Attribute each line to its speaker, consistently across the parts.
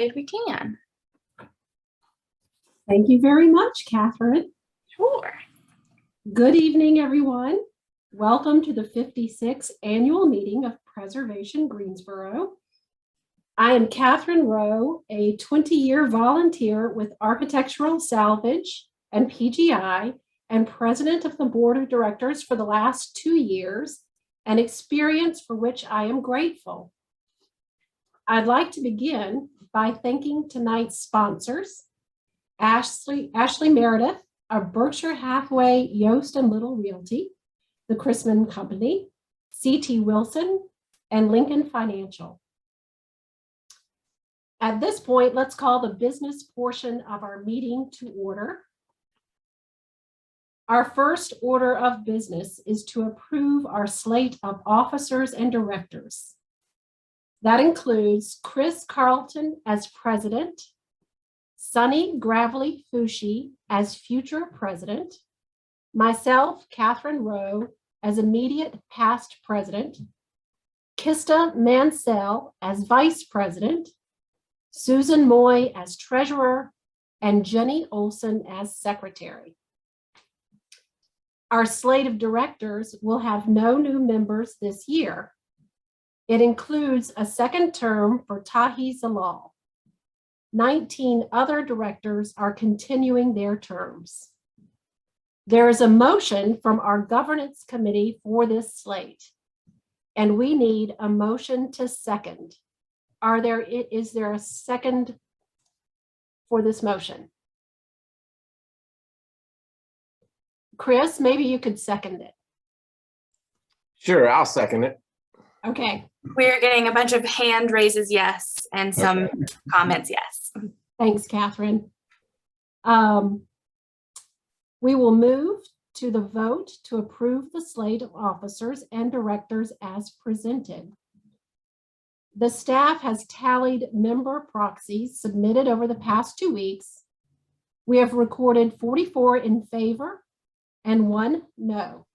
Speaker 1: if we can.
Speaker 2: Thank you very much, Catherine.
Speaker 1: Sure.
Speaker 2: Good evening, everyone. Welcome to the 56th annual meeting of Preservation Greensboro. I am Catherine Rowe, a 20-year volunteer with Architectural Salvage and PGI, and president of the board of directors for the last 2 years, an experience for which I am grateful. I'd like to begin by thanking tonight's sponsors, Ashley Meredith of Berkshire Hathaway, Yost and Little Realty, the Chrisman Company, C.T. Wilson, and Lincoln Financial. At this point, let's call the business portion of our meeting to order. Our first order of business is to approve our slate of officers and directors. That includes Chris Carlton as president, Sonny Gravely Fushi as future president, myself, Catherine Rowe, as immediate past president, Kista Mansell as vice president, Susan Moy as treasurer, and Jenny Olson as secretary. Our slate of directors will have no new members this year. It includes a second term for Tahi Zalal. 19 other directors are continuing their terms. There is a motion from our governance committee for this slate, and we need a motion to second. Is there a second for this motion? Chris, maybe you could second it.
Speaker 3: Sure, I'll second it.
Speaker 2: Okay.
Speaker 1: We're getting a bunch of hand raises, yes, and some comments, yes.
Speaker 2: Thanks, Catherine. We will move to the vote to approve the slate of officers and directors as presented. The staff has tallied member proxies submitted over the past 2 weeks. We have recorded 44 in favor and 1 no.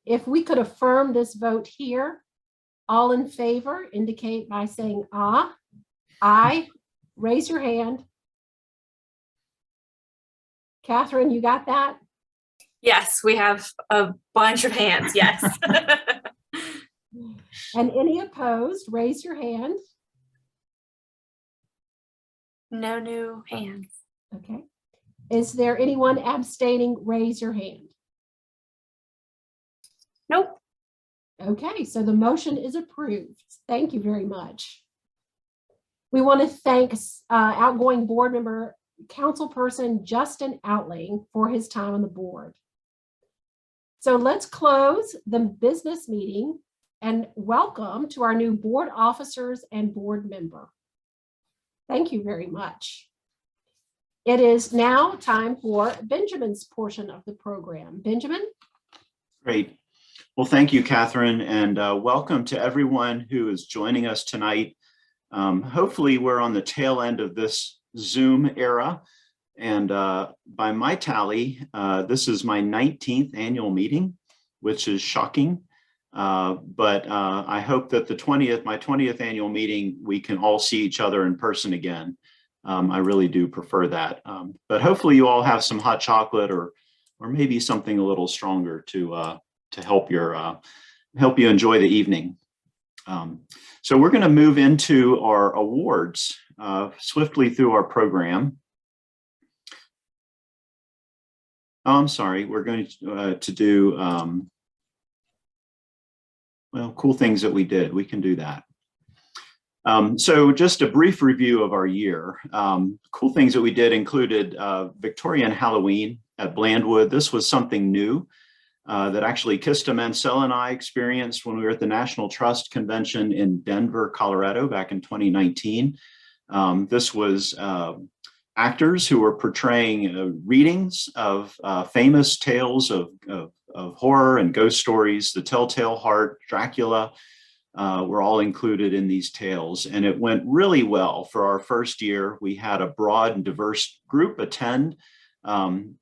Speaker 2: If we could affirm this vote here, all in favor indicate by saying ah, aye, raise your hand. Catherine, you got that?
Speaker 1: Yes, we have a bunch of hands, yes.
Speaker 2: And any opposed, raise your hand.
Speaker 1: No new hands.
Speaker 2: Okay. Is there anyone abstaining? Raise your hand.
Speaker 1: Nope.
Speaker 2: Okay, so the motion is approved. Thank you very much. We want to thank outgoing board member, councilperson Justin Outling for his time on the board. So let's close the business meeting and welcome to our new board officers and board member. Thank you very much. It is now time for Benjamin's portion of the program. Benjamin?
Speaker 4: Great. Well, thank you, Catherine, and welcome to everyone who is joining us tonight. Hopefully, we're on the tail end of this Zoom era, and by my tally, this is my 19th annual meeting, which is shocking. But I hope that my 20th annual meeting, we can all see each other in person again. I really do prefer that. But hopefully, you all have some hot chocolate or maybe something a little stronger to help you enjoy the evening. So we're going to move into our awards swiftly through our program. Oh, I'm sorry, we're going to do, well, cool things that we did. We can do that. So just a brief review of our year. Cool things that we did included Victorian Halloween at Blandwood. This was something new that actually Kista Mansell and I experienced when we were at the National Trust Convention in Denver, Colorado back in 2019. This was actors who were portraying readings of famous tales of horror and ghost stories. The Telltale Heart, Dracula were all included in these tales, and it went really well. For our first year, we had a broad and diverse group attend.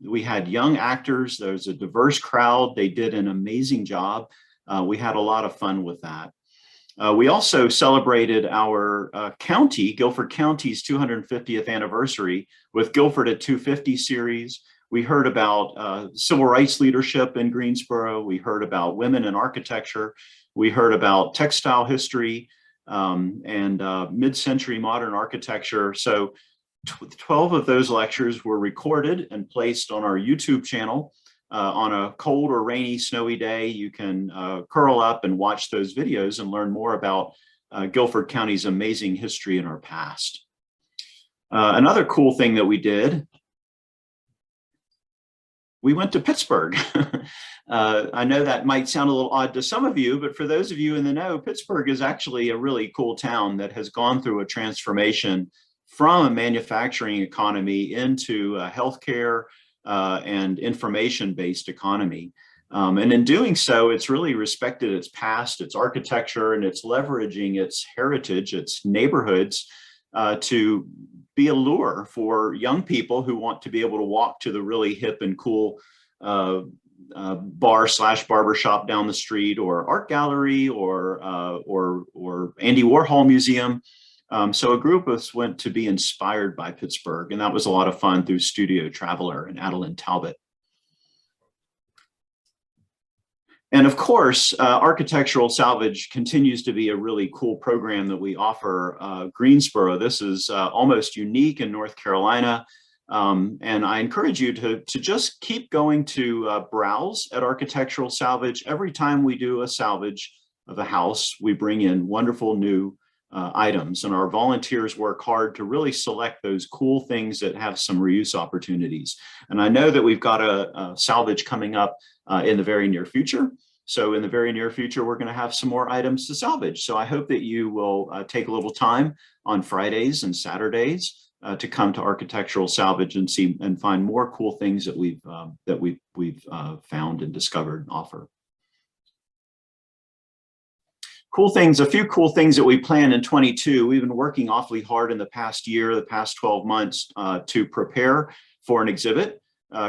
Speaker 4: We had young actors. There was a diverse crowd. They did an amazing job. We had a lot of fun with that. We also celebrated our county, Guilford County's 250th anniversary with Guilford at 250 series. We heard about civil rights leadership in Greensboro. We heard about women in architecture. We heard about textile history and mid-century modern architecture. So 12 of those lectures were recorded and placed on our YouTube channel. On a cold or rainy, snowy day, you can curl up and watch those videos and learn more about Guilford County's amazing history in our past. Another cool thing that we did, we went to Pittsburgh. I know that might sound a little odd to some of you, but for those of you in the know, Pittsburgh is actually a really cool town that has gone through a transformation from a manufacturing economy into a healthcare and information-based economy. And in doing so, it's really respected its past, its architecture, and it's leveraging its heritage, its neighborhoods to be a lure for young people who want to be able to walk to the really hip and cool bar slash barber shop down the street, or art gallery, or Andy Warhol Museum. So a group of us went to be inspired by Pittsburgh, and that was a lot of fun through Studio Traveler and Adeline Talbot. And of course, Architectural Salvage continues to be a really cool program that we offer Greensboro. This is almost unique in North Carolina. And I encourage you to just keep going to browse at Architectural Salvage. Every time we do a salvage of a house, we bring in wonderful new items, and our volunteers work hard to really select those cool things that have some reuse opportunities. And I know that we've got a salvage coming up in the very near future. So in the very near future, we're going to have some more items to salvage. So I hope that you will take a little time on Fridays and Saturdays to come to Architectural Salvage and see and find more cool things that we've found and discovered and offer. Cool things, a few cool things that we plan in 22. We've been working awfully hard in the past year, the past 12 months to prepare for an exhibit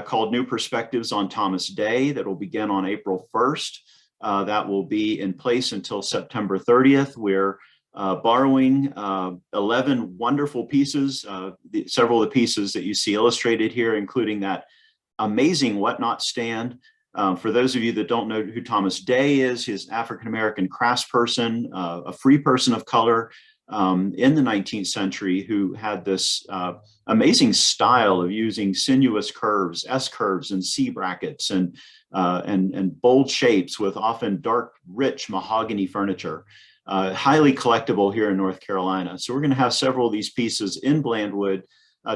Speaker 4: called New Perspectives on Thomas Day that will begin on April 1st. That will be in place until September 30th. We're borrowing 11 wonderful pieces, several of the pieces that you see illustrated here, including that amazing whatnot stand. For those of you that don't know who Thomas Day is, he's an African-American craftsperson, a free person of color in the 19th century who had this amazing style of using sinuous curves, S curves and C brackets and bold shapes with often dark, rich mahogany furniture. Highly collectible here in North Carolina. So we're going to have several of these pieces in Blandwood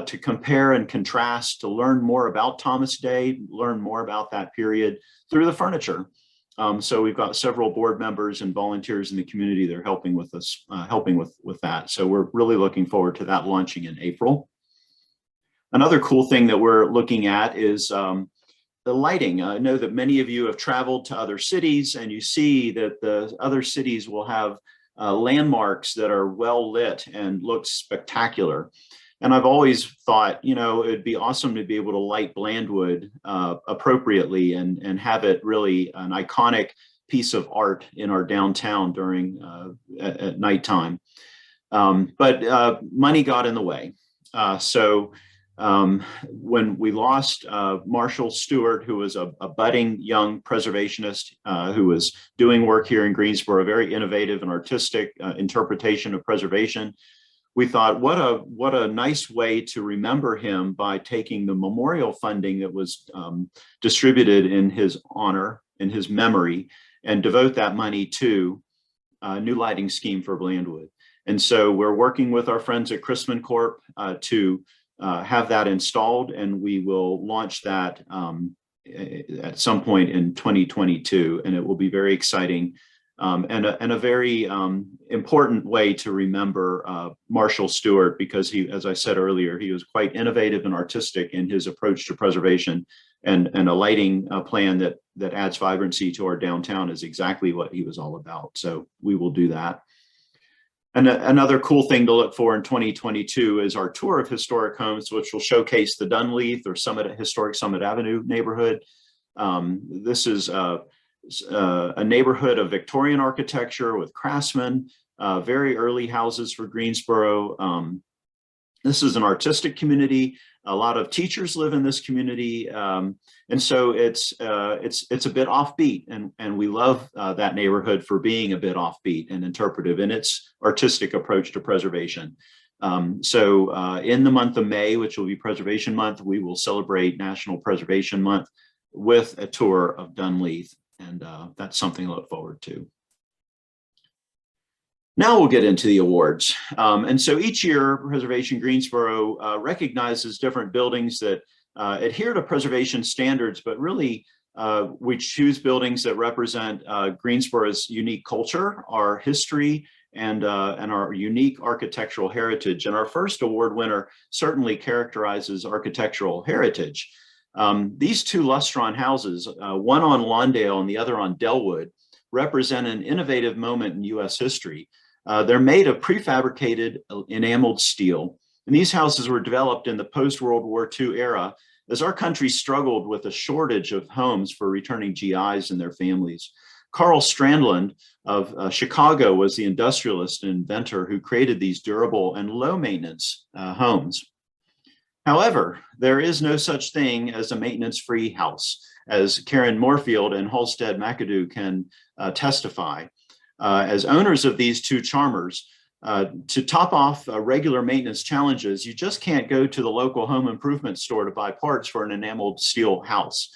Speaker 4: to compare and contrast, to learn more about Thomas Day, learn more about that period through the furniture. So we've got several board members and volunteers in the community that are helping with us, helping with that. So we're really looking forward to that launching in April. Another cool thing that we're looking at is the lighting. I know that many of you have traveled to other cities, and you see that the other cities will have landmarks that are well lit and look spectacular. And I've always thought, you know, it'd be awesome to be able to light Blandwood appropriately and have it really an iconic piece of art in our downtown during at nighttime. But money got in the way. So when we lost Marshall Stewart, who was a budding young preservationist who was doing work here in Greensboro, a very innovative and artistic interpretation of preservation, we thought, what a nice way to remember him by taking the memorial funding that was distributed in his honor, in his memory, and devote that money to a new lighting scheme for Blandwood. And so we're working with our friends at Chrisman Corp to have that installed, and we will launch that at some point in 2022, and it will be very exciting. And a very important way to remember Marshall Stewart, because he, as I said earlier, he was quite innovative and artistic in his approach to preservation, and a lighting plan that adds vibrancy to our downtown is exactly what he was all about. So we will do that. And another cool thing to look for in 2022 is our tour of historic homes, which will showcase the Dunleith or historic Summit Avenue neighborhood. This is a neighborhood of Victorian architecture with craftsmen, very early houses for Greensboro. This is an artistic community. A lot of teachers live in this community, and so it's a bit offbeat, and we love that neighborhood for being a bit offbeat and interpretive in its artistic approach to preservation. So in the month of May, which will be Preservation Month, we will celebrate National Preservation Month with a tour of Dunleith, and that's something to look forward to. Now we'll get into the awards. And so each year, Preservation Greensboro recognizes different buildings that adhere to preservation standards, but really we choose buildings that represent Greensboro's unique culture, our history, and our unique architectural heritage. And our first award winner certainly characterizes architectural heritage. These two Lustron houses, one on Lawndale and the other on Delwood, represent an innovative moment in US history. They're made of prefabricated enameled steel, and these houses were developed in the post-World War II era as our country struggled with a shortage of homes for returning GIs and their families. Carl Strandland of Chicago was the industrialist and inventor who created these durable and low-maintenance homes. However, there is no such thing as a maintenance-free house, as Karen Moorfield and Halstead McAdoo can testify. As owners of these two charmers, to top off regular maintenance challenges, you just can't go to the local home improvement store to buy parts for an enameled steel house.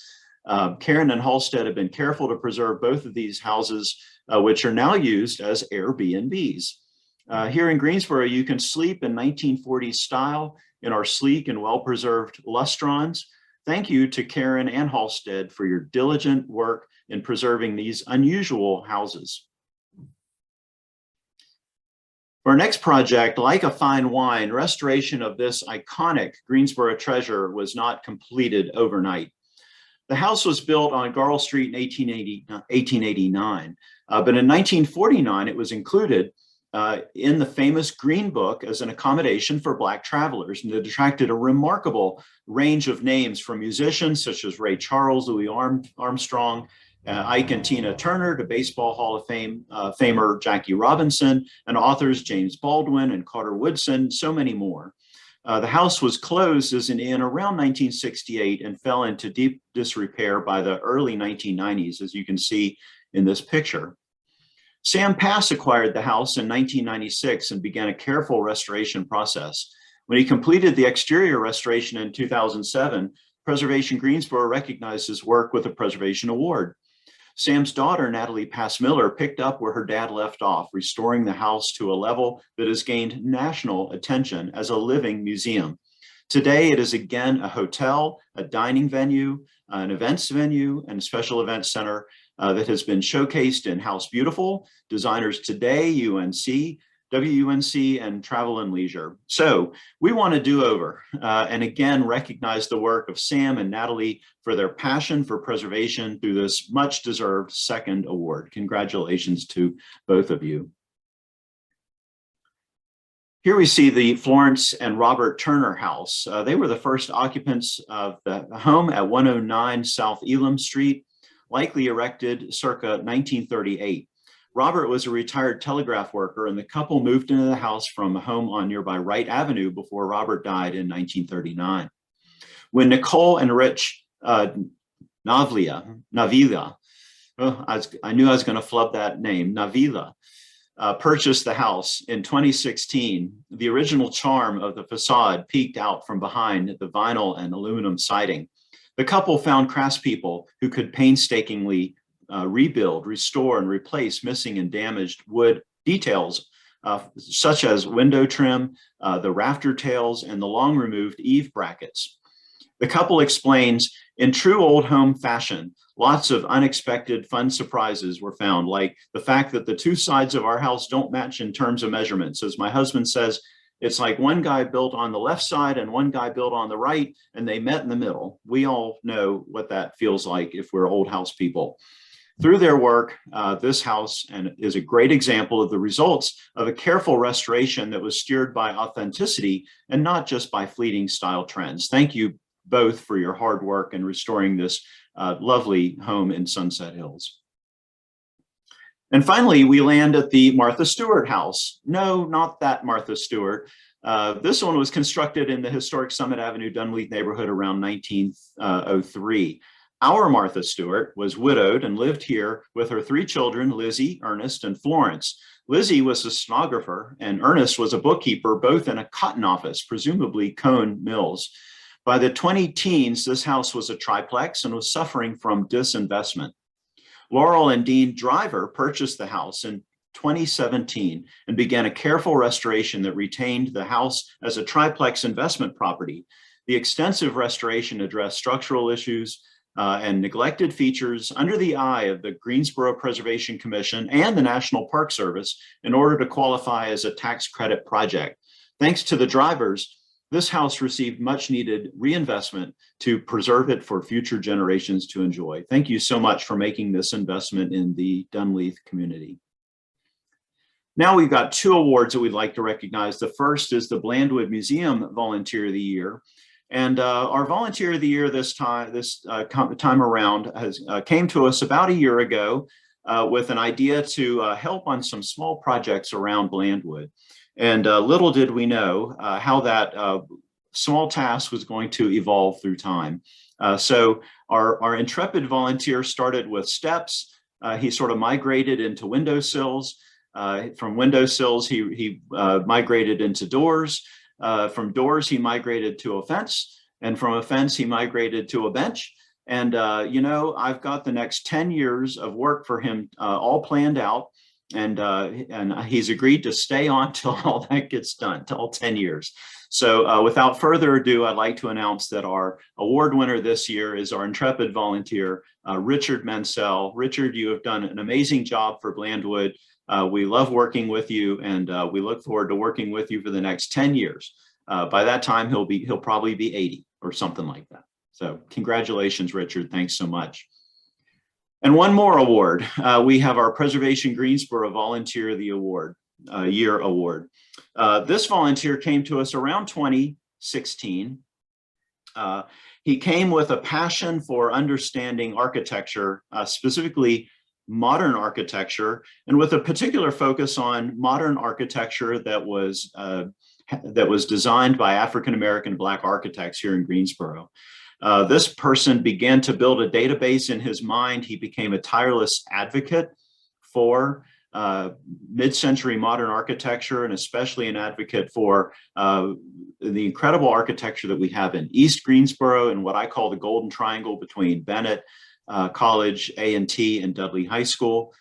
Speaker 4: Karen and Halstead have been careful to preserve both of these houses, which are now used as Airbnbs. Here in Greensboro, you can sleep in 1940s style in our sleek and well-preserved Lustrons. Thank you to Karen and Halstead for your diligent work in preserving these unusual houses. For our next project, like a fine wine, restoration of this iconic Greensboro treasure was not completed overnight. The house was built on Garl Street in 1889, but in 1949, it was included in the famous Green Book as an accommodation for Black travelers, and it attracted a remarkable range of names from musicians such as Ray Charles, Louis Armstrong, Ike and Tina Turner, to Baseball Hall of Fame famer Jackie Robinson, and authors James Baldwin and Carter Woodson, so many more. The house was closed as an inn around 1968 and fell into deep disrepair by the early 1990s, as you can see in this picture. Sam Pass acquired the house in 1996 and began a careful restoration process. When he completed the exterior restoration in 2007, Preservation Greensboro recognized his work with a Preservation Award. Sam's daughter, Natalie Pass Miller, picked up where her dad left off, restoring the house to a level that has gained national attention as a living museum. Today, it is again a hotel, a dining venue, an events venue, and a special events center that has been showcased in House Beautiful, Designers Today, UNC, WUNC, and Travel and Leisure. So we want to do over and again recognize the work of Sam and Natalie for their passion for preservation through this much deserved second award. Congratulations to both of you. Here we see the Florence and Robert Turner House. They were the first occupants of the home at 109 South Elam Street, likely erected circa 1938. Robert was a retired telegraph worker, and the couple moved into the house from a home on nearby Wright Avenue before Robert died in 1939. When Nicole and Rich Navila, I knew I was going to flub that name, Navila, purchased the house in 2016, the original charm of the facade peeked out from behind the vinyl and aluminum siding. The couple found craftspeople who could painstakingly rebuild, restore, and replace missing and damaged wood details, such as window trim, the rafter tails, and the long removed eave brackets. The couple explains, in true old home fashion, lots of unexpected fun surprises were found, like the fact that the two sides of our house don't match in terms of measurements. As my husband says, it's like one guy built on the left side and one guy built on the right, and they met in the middle. We all know what that feels like if we're old house people. Through their work, this house is a great example of the results of a careful restoration that was steered by authenticity and not just by fleeting style trends. Thank you both for your hard work in restoring this lovely home in Sunset Hills. And finally, we land at the Martha Stewart House. No, not that Martha Stewart. This one was constructed in the historic Summit Avenue, Dunleith neighborhood around 1903. Our Martha Stewart was widowed and lived here with her 3 children, Lizzie, Ernest, and Florence. Lizzie was a stenographer and Ernest was a bookkeeper, both in a cotton office, presumably Cone Mills. By the 20-teens, this house was a triplex and was suffering from disinvestment. Laurel and Dean Driver purchased the house in 2017 and began a careful restoration that retained the house as a triplex investment property. The extensive restoration addressed structural issues and neglected features under the eye of the Greensboro Preservation Commission and the National Park Service in order to qualify as a tax credit project. Thanks to the Drivers, this house received much needed reinvestment to preserve it for future generations to enjoy. Thank you so much for making this investment in the Dunleith community. Now we've got 2 awards that we'd like to recognize. The first is the Blandwood Museum Volunteer of the Year. And our Volunteer of the Year this time around came to us about a year ago with an idea to help on some small projects around Blandwood. And little did we know how that small task was going to evolve through time. So our intrepid volunteer started with steps. He sort of migrated into windowsills. From windowsills, he migrated into doors. From doors, he migrated to a fence. And from a fence, he migrated to a bench. And, you know, I've got the next 10 years of work for him all planned out. And he's agreed to stay on till all that gets done, till all 10 years. So without further ado, I'd like to announce that our award winner this year is our intrepid volunteer, Richard Mansell. Richard, you have done an amazing job for Blandwood. We love working with you, and we look forward to working with you for the next 10 years. By that time, he'll probably be 80 or something like that. So congratulations, Richard. Thanks so much. And one more award. We have our Preservation Greensboro Volunteer of the Year Award. This volunteer came to us around 2016. He came with a passion for understanding architecture, specifically modern architecture, and with a particular focus on modern architecture that was designed by African-American Black architects here in Greensboro. This person began to build a database in his mind. He became a tireless advocate for mid-century modern architecture, and especially an advocate for the incredible architecture that we have in East Greensboro and what I call the Golden Triangle between Bennett College, A&T, and Dudley High School.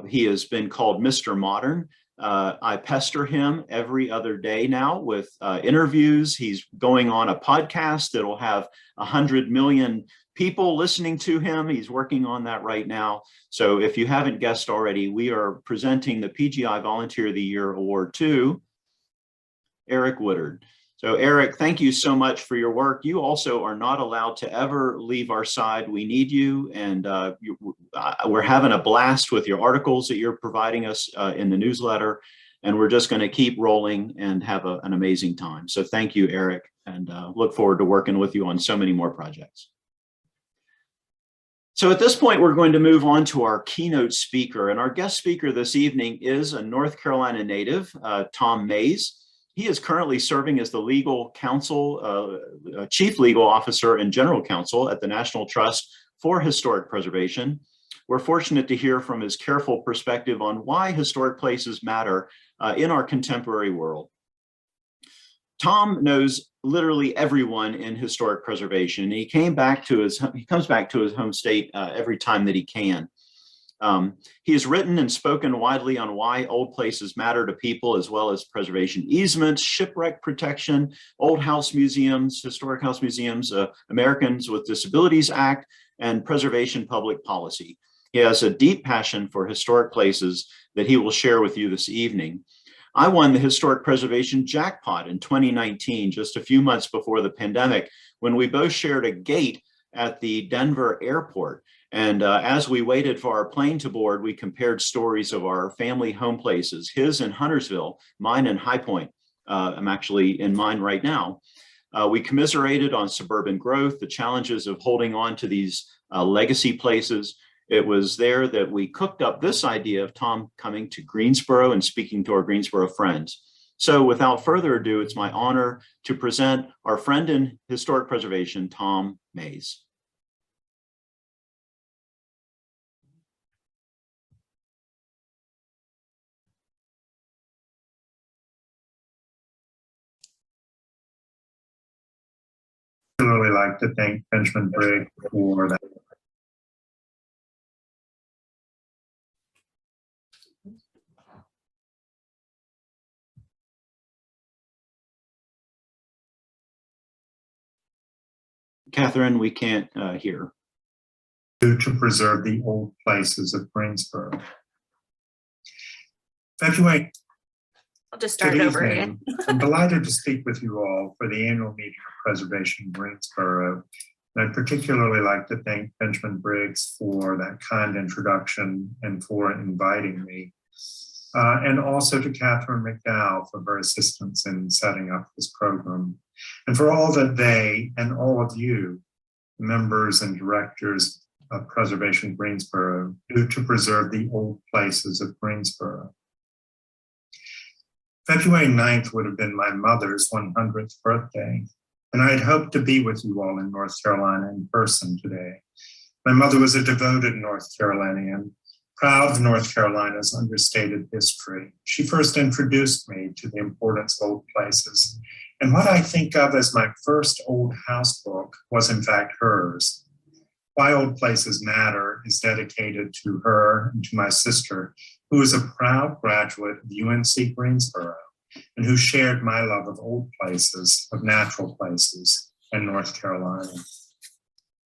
Speaker 4: He has been called Mr. Modern. I pester him every other day now with interviews. He's going on a podcast that will have 100 million people listening to him. He's working on that right now. So if you haven't guessed already, we are presenting the PGI Volunteer of the Year Award to Eric Woodard. So Eric, thank you so much for your work. You also are not allowed to ever leave our side. We need you, and we're having a blast with your articles that you're providing us in the newsletter, and we're just going to keep rolling and have an amazing time. So thank you, Eric, and look forward to working with you on so many more projects. So at this point, we're going to move on to our keynote speaker, and our guest speaker this evening is a North Carolina native, Tom Mays. He is currently serving as the legal counsel, chief legal officer and general counsel at the National Trust for Historic Preservation. We're fortunate to hear from his careful perspective on why historic places matter in our contemporary world. Tom knows literally everyone in historic preservation. He comes back to his home state every time that he can. He has written and spoken widely on why old places matter to people, as well as preservation easements, shipwreck protection, old house museums, historic house museums, Americans with Disabilities Act, and preservation public policy. He has a deep passion for historic places that he will share with you this evening. I won the historic preservation jackpot in 2019, just a few months before the pandemic, when we both shared a gate at the Denver airport. And as we waited for our plane to board, we compared stories of our family home places, his in Huntersville, mine in High Point. I'm actually in mine right now. We commiserated on suburban growth, the challenges of holding on to these legacy places, It was there that we cooked up this idea of Tom coming to Greensboro and speaking to our Greensboro friends. So without further ado, it's my honor to present our friend in historic preservation, Tom Mays.
Speaker 5: Particularly like to thank Benjamin Briggs for that.
Speaker 4: Catherine, we can't hear.
Speaker 5: To preserve the old places of Greensboro. February.
Speaker 1: I'll just start it over again.
Speaker 5: I'm delighted to speak with you all for the annual meeting of Preservation in Greensboro. And I'd particularly like to thank Benjamin Briggs for that kind introduction and for inviting me. And also to Catherine McDowell for her assistance in setting up this program. And for all that they and all of you, members and directors of Preservation Greensboro, do to preserve the old places of Greensboro. February 9th would have been my mother's 100th birthday, and I had hoped to be with you all in North Carolina in person today. My mother was a devoted North Carolinian, proud of North Carolina's understated history. She first introduced me to the importance of old places, and what I think of as my first old house book was in fact hers. Why Old Places Matter is dedicated to her and to my sister, who is a proud graduate of UNC Greensboro and who shared my love of old places, of natural places, and North Carolina.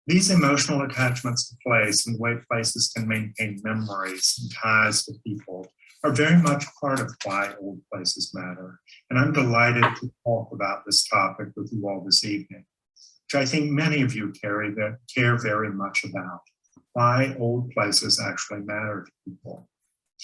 Speaker 5: These emotional attachments to place and the way places can maintain memories and ties to people are very much part of why old places matter. And I'm delighted to talk about this topic with you all this evening, which I think many of you care very much about, why old places actually matter to people.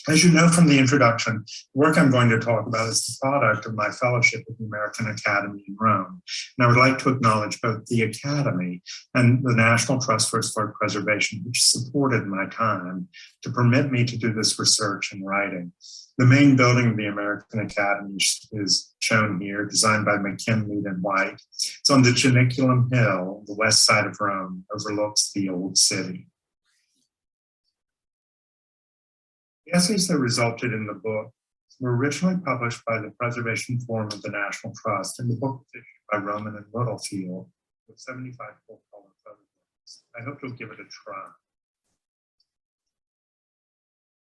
Speaker 5: As you know from the introduction, the work I'm going to talk about is the product of my fellowship at the American Academy in Rome. And I would like to acknowledge both the Academy and the National Trust for Historic Preservation, which supported my time to permit me to do this research and writing. The main building of the American Academy is shown here, designed by McKinley and White. It's on the Janiculum Hill, the west side of Rome, overlooks the old city. The essays that resulted in the book were originally published by the Preservation Forum of the National Trust in the book by Roman and Littlefield with 75 full-color photographs. I hope you'll give it a try.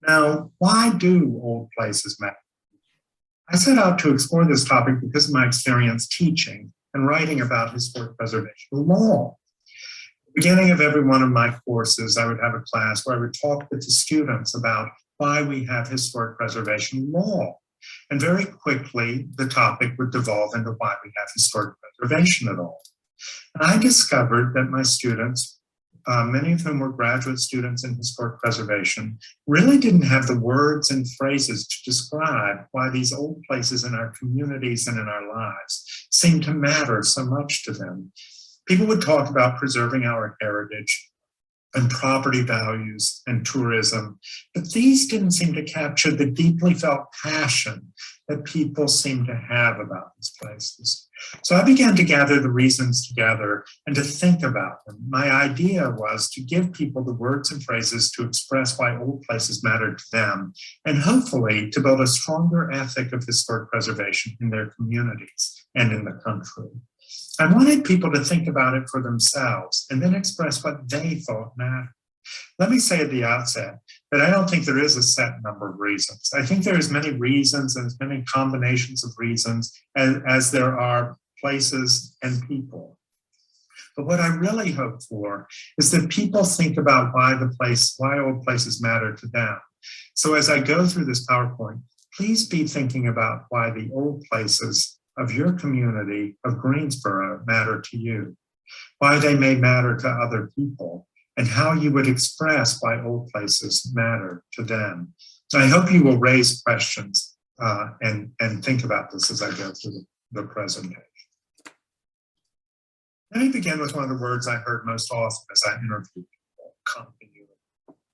Speaker 5: Now, why do old places matter? I set out to explore this topic because of my experience teaching and writing about historic preservation law. At the beginning of every one of my courses, I would have a class where I would talk with the students about why we have historic preservation law. And very quickly, the topic would devolve into why we have historic preservation at all. And I discovered that my students, many of whom were graduate students in historic preservation, really didn't have the words and phrases to describe why these old places in our communities and in our lives seem to matter so much to them. People would talk about preserving our heritage and property values and tourism, but these didn't seem to capture the deeply felt passion that people seem to have about these places. So I began to gather the reasons together and to think about them. My idea was to give people the words and phrases to express why old places mattered to them, and hopefully to build a stronger ethic of historic preservation in their communities and in the country. I wanted people to think about it for themselves and then express what they thought mattered. Let me say at the outset that I don't think there is a set number of reasons. I think there is many reasons and as many combinations of reasons as there are places and people. But what I really hope for is that people think about why old places matter to them. So as I go through this PowerPoint, please be thinking about why the old places of your community of Greensboro matter to you, why they may matter to other people, and how you would express why old places matter to them. I hope you will raise questions and think about this as I go through the presentation. Let me begin with one of the words I heard most often as I interviewed people, continuity.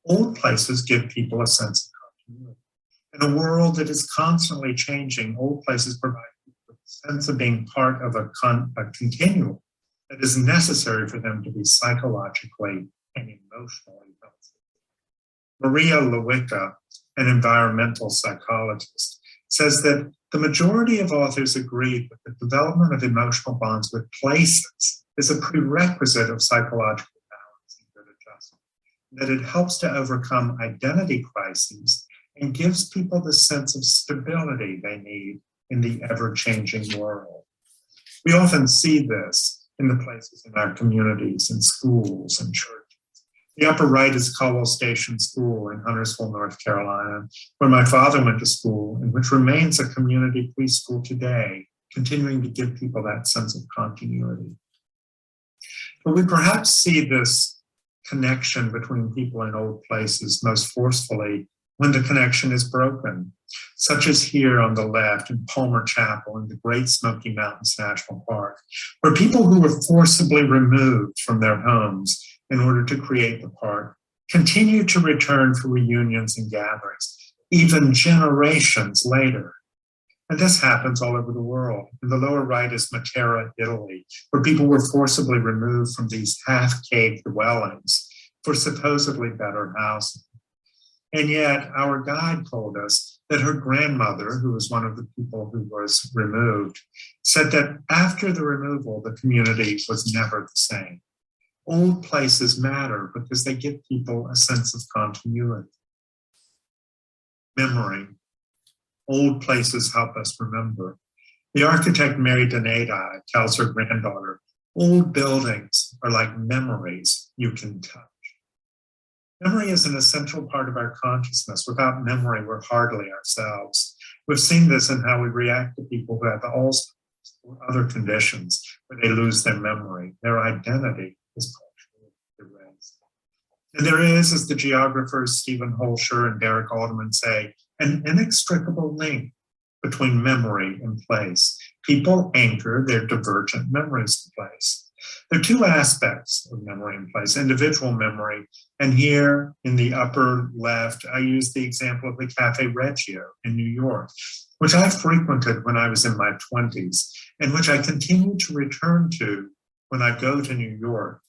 Speaker 5: Old places give people a sense of continuity. In a world that is constantly changing, old places provide people with a sense of being part of a continuum that is necessary for them to be psychologically and emotionally healthy. Maria Lewicka, an environmental psychologist, says that the majority of authors agree that the development of emotional bonds with places is a prerequisite of psychological balance and good adjustment, that it helps to overcome identity crises and gives people the sense of stability they need in the ever-changing world. We often see this in the places in our communities, in schools and churches. The upper right is Caldwell Station School in Huntersville, North Carolina, where my father went to school, and which remains a community preschool today, continuing to give people that sense of continuity. But we perhaps see this connection between people in old places most forcefully when the connection is broken, such as here on the left in Palmer Chapel in the Great Smoky Mountains National Park, where people who were forcibly removed from their homes in order to create the park continue to return for reunions and gatherings, even generations later. And this happens all over the world. In the lower right is Matera, Italy, where people were forcibly removed from these half-caved dwellings for supposedly better housing. And yet our guide told us that her grandmother, who was one of the people who was removed, said that after the removal, the community was never the same. Old places matter because they give people a sense of continuity. Memory. Old places help us remember. The architect Mary Donati tells her granddaughter, old buildings are like memories you can touch. Memory is an essential part of our consciousness. Without memory, we're hardly ourselves. We've seen this in how we react to people who have Alzheimer's or other conditions where they lose their memory. Their identity is partially erased. And there is, as the geographers Stephen Holscher and Derek Alderman say, an inextricable link between memory and place. People anchor their divergent memories to place. There are two aspects of memory and place, individual memory, and here in the upper left, I use the example of the Cafe Reggio in New York, which I frequented when I was in my 20s, and which I continue to return to when I go to New York,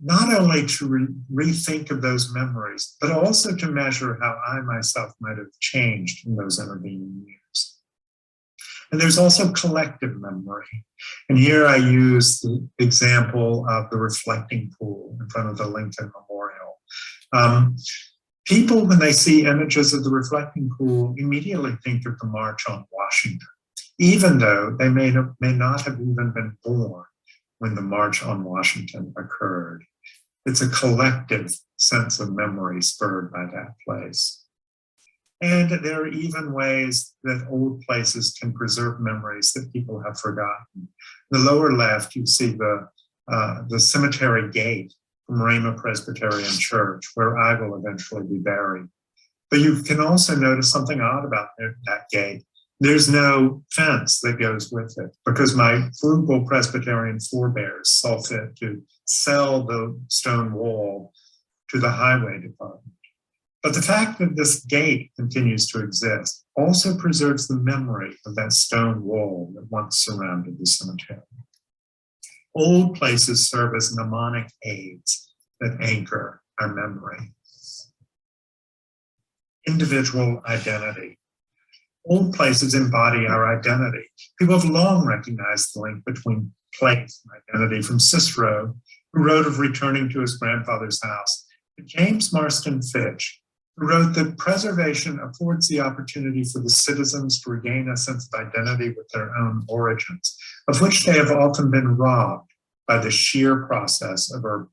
Speaker 5: not only to rethink of those memories, but also to measure how I myself might have changed in those intervening years. And there's also collective memory. And here I use the example of the reflecting pool in front of the Lincoln Memorial. People, when they see images of the reflecting pool, immediately think of the March on Washington, even though they may not have even been born when the March on Washington occurred. It's a collective sense of memory spurred by that place. And there are even ways that old places can preserve memories that people have forgotten. In the lower left, you see the cemetery gate from Rhema Presbyterian Church, where I will eventually be buried. But you can also notice something odd about that gate. There's no fence that goes with it because my frugal Presbyterian forebears saw fit to sell the stone wall to the highway department. But the fact that this gate continues to exist also preserves the memory of that stone wall that once surrounded the cemetery. Old places serve as mnemonic aids that anchor our memory. Individual identity. Old places embody our identity. People have long recognized the link between place and identity, from Cicero, who wrote of returning to his grandfather's house, to James Marston Fitch, who wrote that preservation affords the opportunity for the citizens to regain a sense of identity with their own origins, of which they have often been robbed by the sheer process of urbanization.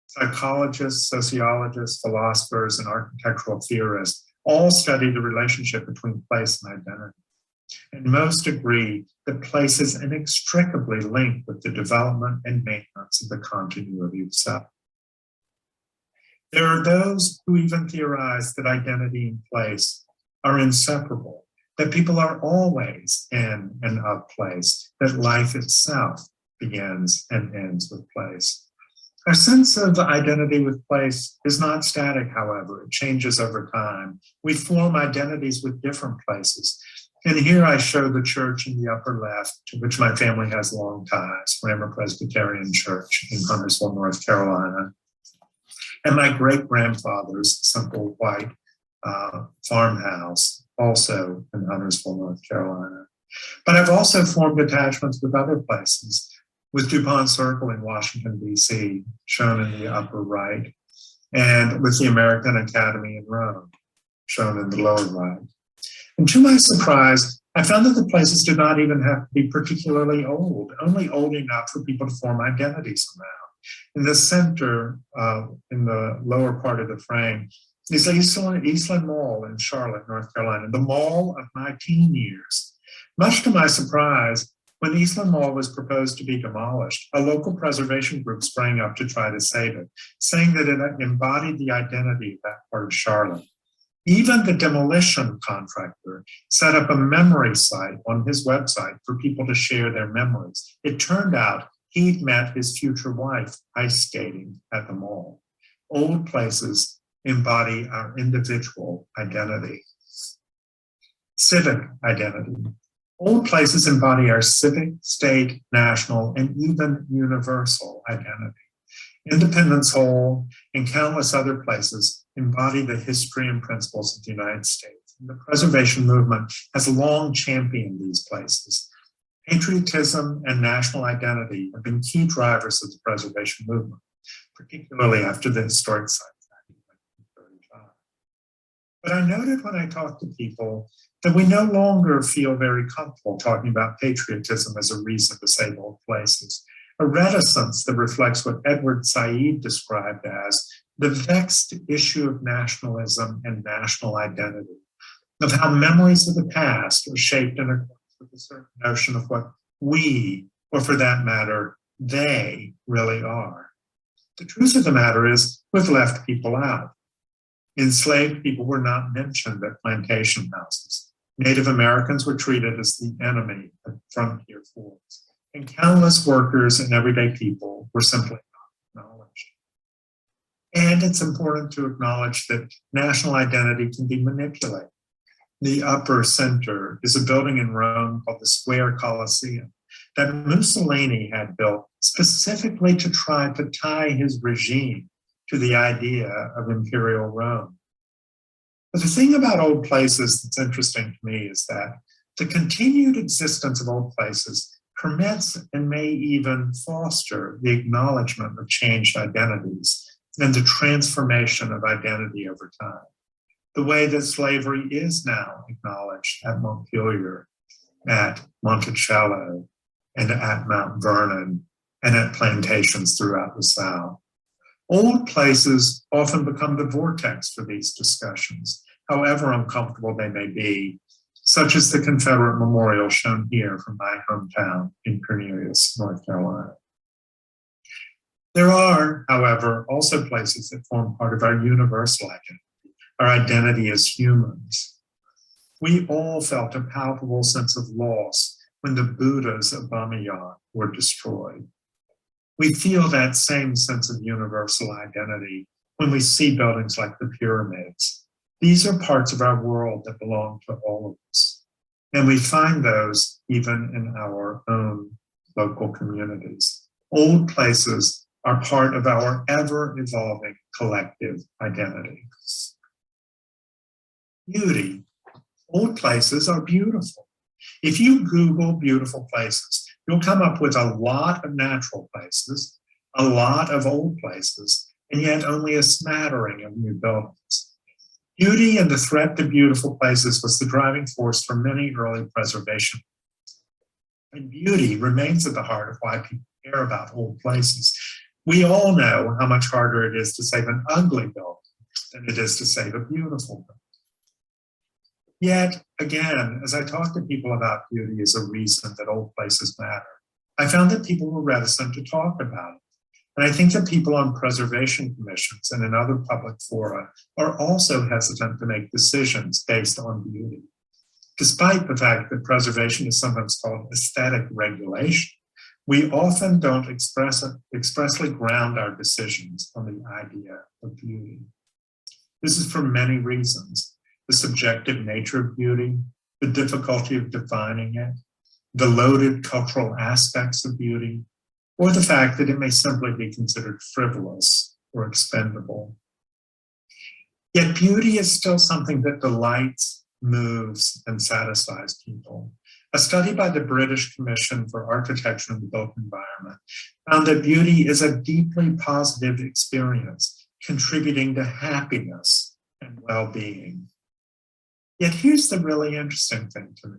Speaker 5: Psychologists, sociologists, philosophers, and architectural theorists all study the relationship between place and identity. And most agree that place is inextricably linked with the development and maintenance of the continuity of self. There are those who even theorize that identity and place are inseparable, that people are always in and of place, that life itself begins and ends with place. Our sense of identity with place is not static, however. It changes over time. We form identities with different places. And here I show the church in the upper left, to which my family has long ties, Rammer Presbyterian Church in Huntersville, North Carolina. And my great-grandfather's simple white farmhouse, also in Huntersville, North Carolina. But I've also formed attachments with other places, with DuPont Circle in Washington, D.C., shown in the upper right, and with the American Academy in Rome, shown in the lower right. And to my surprise, I found that the places did not even have to be particularly old, only old enough for people to form identities around. In the center, in the lower part of the frame, is Eastland Mall in Charlotte, North Carolina, the mall of my teen years. Much to my surprise, when Eastland Mall was proposed to be demolished, a local preservation group sprang up to try to save it, saying that it embodied the identity of that part of Charlotte. Even the demolition contractor set up a memory site on his website for people to share their memories. It turned out he'd met his future wife ice skating at the mall. Old places embody our individual identity. Civic identity. Old places embody our civic, state, national, and even universal identity. Independence Hall and countless other places embody the history and principles of the United States. And the preservation movement has long championed these places. Patriotism and national identity have been key drivers of the preservation movement, particularly after the Historic Sites Act of 1935. But I noted when I talked to people that we no longer feel very comfortable talking about patriotism as a reason to save old places, a reticence that reflects what Edward Said described as the vexed issue of nationalism and national identity, of how memories of the past are shaped in accordance with a certain notion of what we, or for that matter, they really are. The truth of the matter is we've left people out. Enslaved people were not mentioned at plantation houses. Native Americans were treated as the enemy at frontier forts, and countless workers and everyday people were simply not acknowledged. And it's important to acknowledge that national identity can be manipulated. The upper center is a building in Rome called the Square Colosseum that Mussolini had built specifically to try to tie his regime to the idea of imperial Rome. But the thing about old places that's interesting to me is that the continued existence of old places permits and may even foster the acknowledgement of changed identities and the transformation of identity over time. The way that slavery is now acknowledged at Montpelier, at Monticello, and at Mount Vernon, and at plantations throughout the South. Old places often become the vortex for these discussions, however uncomfortable they may be, such as the Confederate memorial shown here from my hometown in Cornelius, North Carolina. There are, however, also places that form part of our universal identity, our identity as humans. We all felt a palpable sense of loss when the Buddhas of Bamiyan were destroyed. We feel that same sense of universal identity when we see buildings like the pyramids. These are parts of our world that belong to all of us. And we find those even in our own local communities. Old places are part of our ever-evolving collective identity. Beauty. Old places are beautiful. If you Google beautiful places, you'll come up with a lot of natural places, a lot of old places, and yet only a smattering of new buildings. Beauty and the threat to beautiful places was the driving force for many early preservation. And beauty remains at the heart of why people care about old places. We all know how much harder it is to save an ugly building than it is to save a beautiful building. Yet, again, as I talk to people about beauty as a reason that old places matter, I found that people were reticent to talk about it. And I think that people on preservation commissions and in other public fora are also hesitant to make decisions based on beauty. Despite the fact that preservation is sometimes called aesthetic regulation, We often don't expressly ground our decisions on the idea of beauty. This is for many reasons: the subjective nature of beauty, the difficulty of defining it, the loaded cultural aspects of beauty, or the fact that it may simply be considered frivolous or expendable. Yet beauty is still something that delights, moves, and satisfies people. A study by the British Commission for Architecture and the Built Environment found that beauty is a deeply positive experience, contributing to happiness and well-being. Yet here's the really interesting thing to me.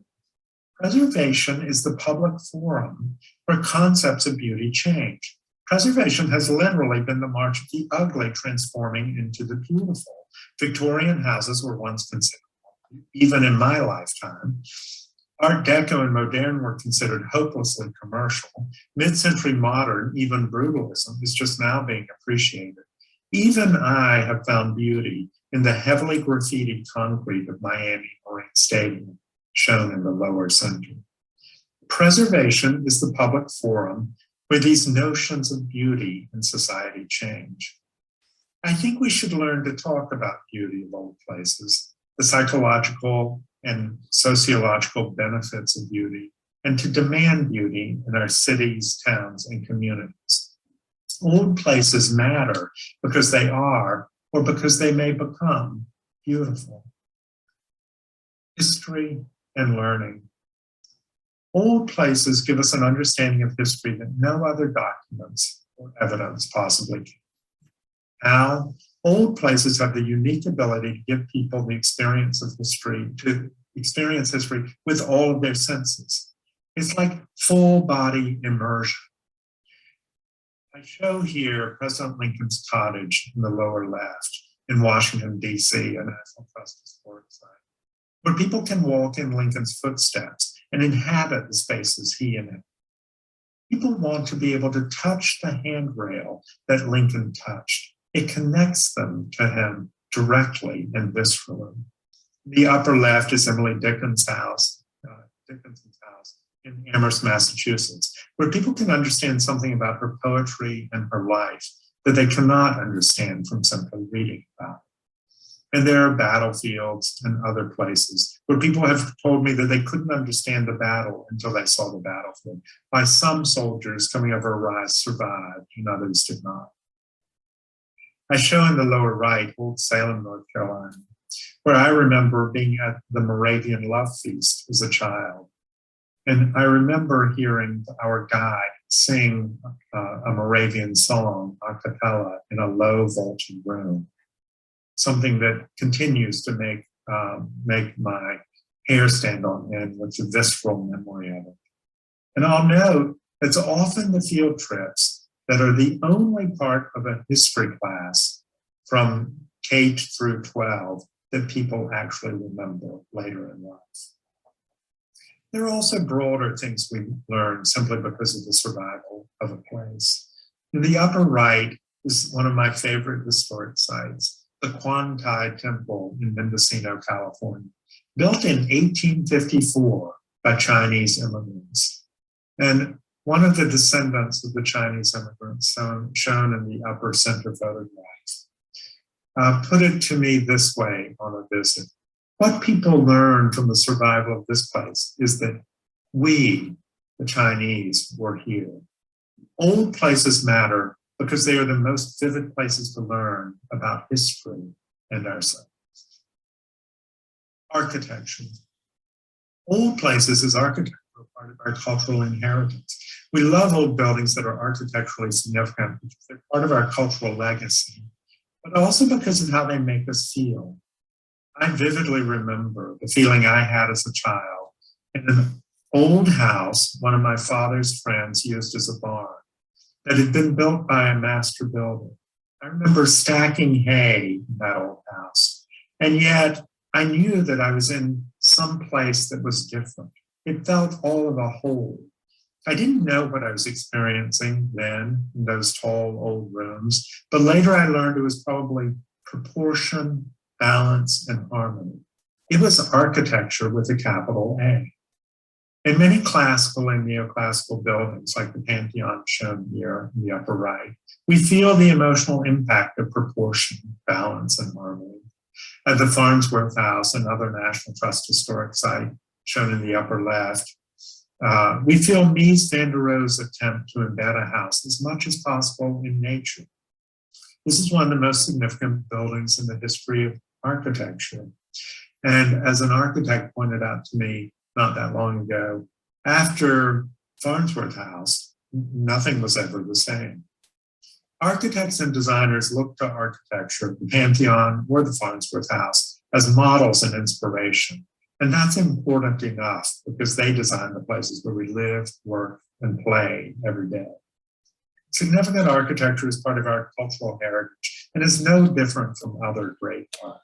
Speaker 5: Preservation is the public forum where concepts of beauty change. Preservation has literally been the march of the ugly transforming into the beautiful. Victorian houses were once considered, even in my lifetime. Art Deco and modern were considered hopelessly commercial. Mid-century modern, even brutalism, is just now being appreciated. Even I have found beauty in the heavily graffitied concrete of Miami Marine Stadium, shown in the lower center. Preservation is the public forum where these notions of beauty in society change. I think we should learn to talk about beauty of old places, the psychological and sociological benefits of beauty, and to demand beauty in our cities, towns, and communities. Old places matter because they are, or because they may become, beautiful. History and learning. Old places give us an understanding of history that no other documents or evidence possibly can. How? Old places have the unique ability to give people the experience of history, to experience history with all of their senses. It's like full body immersion. I show here President Lincoln's cottage in the lower left in Washington, D.C., a National Trust historic site, where people can walk in Lincoln's footsteps and inhabit the spaces he inhabited. People want to be able to touch the handrail that Lincoln touched. It connects them to him directly and viscerally. The upper left is Emily Dickinson's house in Amherst, Massachusetts, where people can understand something about her poetry and her life that they cannot understand from simply reading about it. And there are battlefields and other places where people have told me that they couldn't understand the battle until they saw the battlefield. Why some soldiers coming over a rise survived and others did not. I show in the lower right, Old Salem, North Carolina, where I remember being at the Moravian Love Feast as a child. And I remember hearing our guide sing a Moravian song a cappella in a low vaulted room, something that continues to make my hair stand on end with the visceral memory of it. And I'll note it's often the field trips that are the only part of a history class from K through 12 that people actually remember later in life. There are also broader things we learn simply because of the survival of a place. In the upper right is one of my favorite historic sites, the Quan Tai Temple in Mendocino, California, built in 1854 by Chinese immigrants. And one of the descendants of the Chinese immigrants, shown in the upper center photograph, put it to me this way on a visit. What people learn from the survival of this place is that we, the Chinese, were here. Old places matter because they are the most vivid places to learn about history and ourselves. Architecture. Old places is architecture, part of our cultural inheritance. We love old buildings that are architecturally significant because they're part of our cultural legacy, but also because of how they make us feel. I vividly remember the feeling I had as a child in an old house one of my father's friends used as a barn that had been built by a master builder. I remember stacking hay in that old house, and yet I knew that I was in some place that was different. It felt all of a whole. I didn't know what I was experiencing then in those tall old rooms, but later I learned it was probably proportion, balance, and harmony. It was architecture with a capital A. In many classical and neoclassical buildings, like the Pantheon shown here in the upper right, we feel the emotional impact of proportion, balance, and harmony. At the Farnsworth House, another National Trust historic site shown in the upper left, we feel Mies van der Rohe's attempt to embed a house as much as possible in nature. This is one of the most significant buildings in the history of architecture. And as an architect pointed out to me not that long ago, after Farnsworth House, nothing was ever the same. Architects and designers look to architecture, the Pantheon or the Farnsworth House, as models and inspiration. And that's important enough because they design the places where we live, work, and play every day. Significant architecture is part of our cultural heritage and is no different from other great art,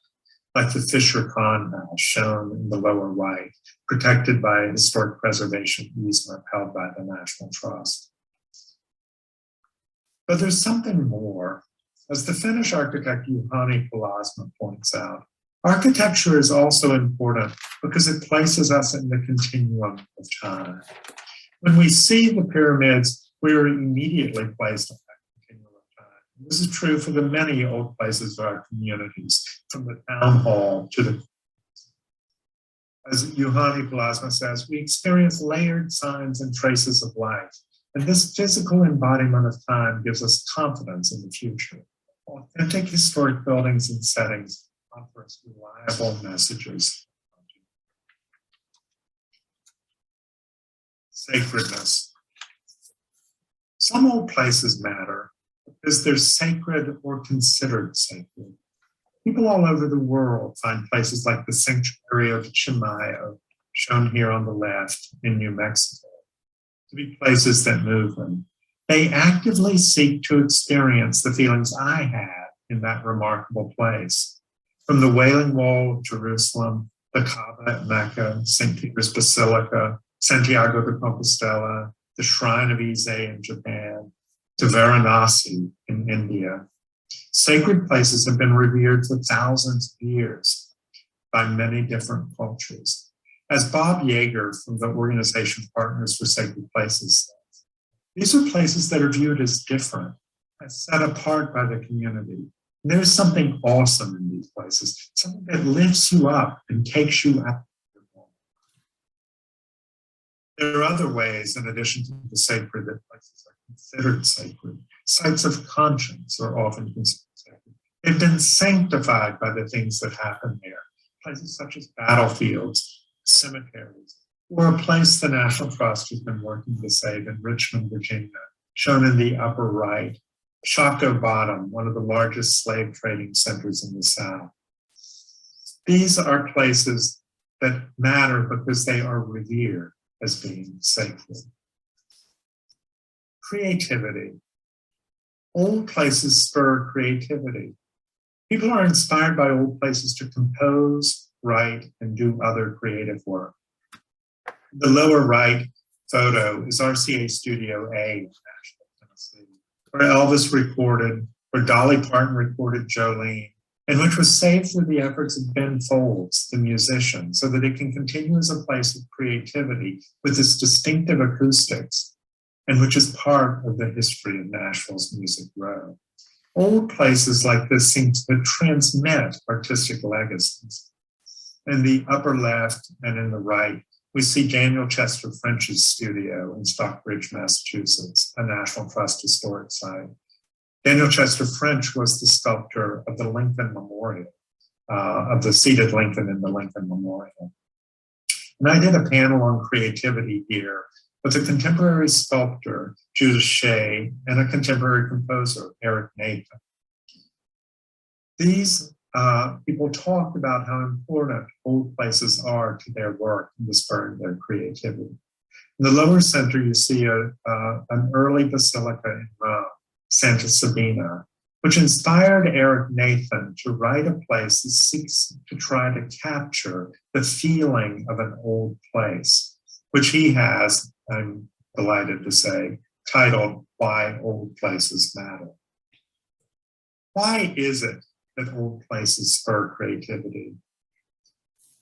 Speaker 5: like the Fisher Kahn House shown in the lower right, protected by a historic preservation easement held by the National Trust. But there's something more. As the Finnish architect Juhani Palasma points out, architecture is also important because it places us in the continuum of time. When we see the pyramids, we are immediately placed on that continuum of time. This is true for the many old places of our communities, from the town hall to the... As Juhani Palasma says, we experience layered signs and traces of life. And this physical embodiment of time gives us confidence in the future. Authentic historic buildings and settings offer us reliable messages. Sacredness. Some old places matter because they're sacred or considered sacred. People all over the world find places like the sanctuary of Chimayo, shown here on the left in New Mexico, to be places that move them. They actively seek to experience the feelings I had in that remarkable place. From the Wailing Wall of Jerusalem, the Kaaba at Mecca, St. Peter's Basilica, Santiago de Compostela, the Shrine of Ise in Japan, to Varanasi in India. Sacred places have been revered for thousands of years by many different cultures. As Bob Yeager from the organization Partners for Sacred Places says, these are places that are viewed as different, as set apart by the community. And there's something awesome in these places, something that lifts you up and takes you up. There are other ways, in addition to the sacred, that places are considered sacred. Sites of conscience are often considered sacred. They've been sanctified by the things that happen there. Places such as battlefields, cemeteries, or a place the National Trust has been working to save in Richmond, Virginia, shown in the upper right, Shockoe Bottom, one of the largest slave trading centers in the South. These are places that matter because they are revered as being sacred. Creativity. Old places spur creativity. People are inspired by old places to compose, write, and do other creative work. The lower right photo is RCA Studio A in Nashville, Tennessee, where Elvis recorded, where Dolly Parton recorded Jolene, and which was saved through the efforts of Ben Folds, the musician, so that it can continue as a place of creativity with its distinctive acoustics, and which is part of the history of Nashville's Music Row. Old places like this seem to transmit artistic legacies. In the upper left and in the right, we see Daniel Chester French's studio in Stockbridge, Massachusetts, a National Trust historic site. Daniel Chester French was the sculptor of the Lincoln Memorial, of the seated Lincoln in the Lincoln Memorial. And I did a panel on creativity here with a contemporary sculptor, Judith Shea, and a contemporary composer, Eric Nathan. These people talked about how important old places are to their work and to spurring their creativity. In the lower center, you see an early basilica in Rome, Santa Sabina, which inspired Eric Nathan to write a place that seeks to try to capture the feeling of an old place, which he has, I'm delighted to say, titled Why Old Places Matter. Why is it that old places spur creativity?